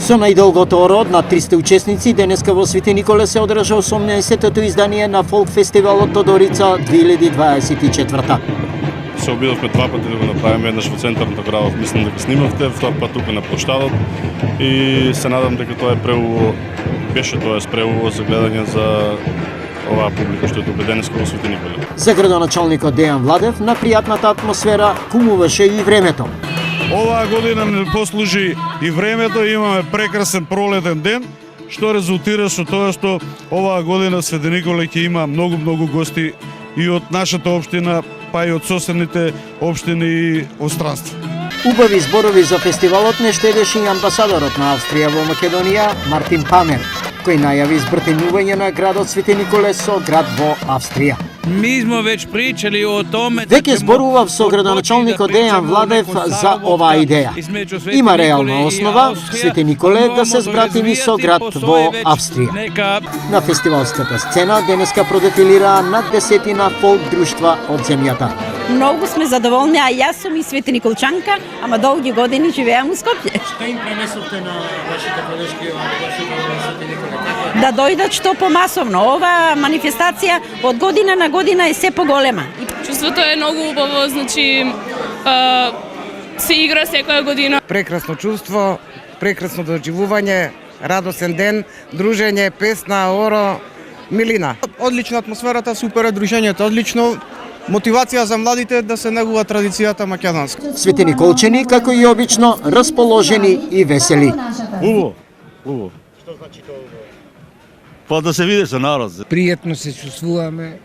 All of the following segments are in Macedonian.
Со најдолгото ород на 300 учесници, денеска во Свети Николе се одржа 18-тото издание на фолк фестивалот Тодорица 2024. Се обидовме два пати да го направиме, еднаш во центарната градот, мислам дека снимавте, втор пат тука на площадот и се надам дека тоа е преубаво, беше тоа преубаво за гледање за оваа публика што е тука денеска во Свети Николе. За градоначалникот Дејан Владев, на пријатната атмосфера кумуваше и времето. Оваа година не послужи и времето, имаме прекрасен пролетен ден, што резултира со тоа што оваа година Свети Николе ќе има многу гости и од нашата општина, па и од соседните општини и остранства. Убави зборови за фестивалот не штедеше и амбасадорот на Австрија во Македонија Мартин Памер, кој најави збртенување на градот Свети Николе со град во Австрија. Ми сме веќе причали о томе. Веќе зборував со градоначалникот Дејан Владев за оваа идеја. Има реална основа Свети Николе да се збратини со град во Австрија. На фестивалската сцена денеска продефилираа над 10 фолк друштва од земјата. Многу сме задоволни, а јас сум и Свети Николчанка, ама долги години живеам у Скопје. Што им пренесовте на вашите поддршки во Свети Николе? Да дојдат што помасовно. Ова манифестација од година на година е се поголема. Чувството е многу убаво, значи се игра секоја година. Прекрасно чувство, прекрасно доживување, радосен ден, дружење, песна, оро, милина. Одлична атмосферата, супер е дружењето, одлично. Мотивација за младите да се негува традицијата македонска. Свети Николчани, како и обично, расположени и весели. Убаво. Што значи тоа убаво? Па да се види со народ. Пријатно се чувствуваме,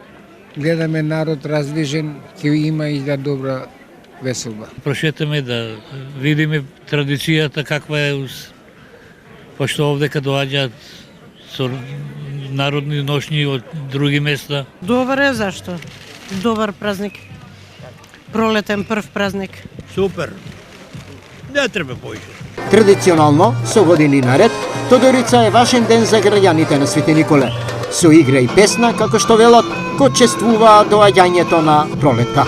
гледаме народ раздвижен, ќе има и да добра веселба. Прошетаме да видиме традицијата каква е, пошто овдека доаѓаат со народни ношњи од други места. Добар е, зашто? Добар празник. Пролетен прв празник. Супер. Не треба поише. Традиционално, со години наред, Тодорица е важен ден за граѓаните на Свети Николе. Со игра и песна, како што велат, го чествуваа доаѓањето на пролетта.